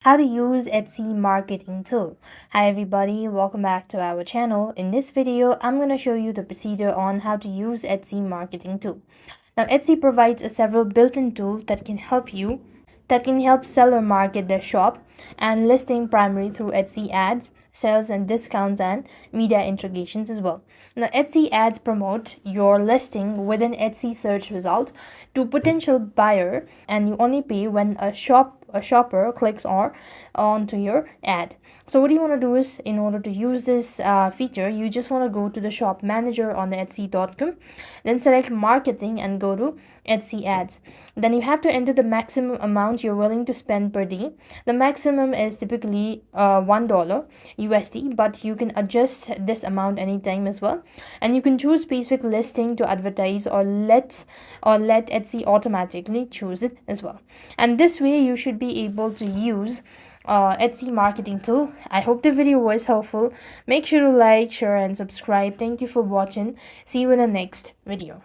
How to use Etsy marketing tool. Hi everybody, welcome back to our channel. In this video, I'm going to show you the procedure on how to use Etsy marketing tool. Now, Etsy provides several built-in tools that can help seller market their shop and listing primarily through Etsy ads, sales and discounts, and media integrations as well. Now, Etsy ads promote your listing within Etsy search result to potential buyer, and you only pay when a shopper clicks onto your ad. So what you want to do is, in order to use this feature, you just want to go to the shop manager on Etsy.com, then select marketing and go to Etsy ads. Then you have to enter the maximum amount you're willing to spend per day. The maximum is typically $1 USD, but you can adjust this amount anytime as well. And you can choose specific listing to advertise, or let Etsy automatically choose it as well. And this way you should be able to use Etsy marketing tool. I hope the video was helpful. Make sure to like, share and subscribe. Thank you for watching. See you in the next video.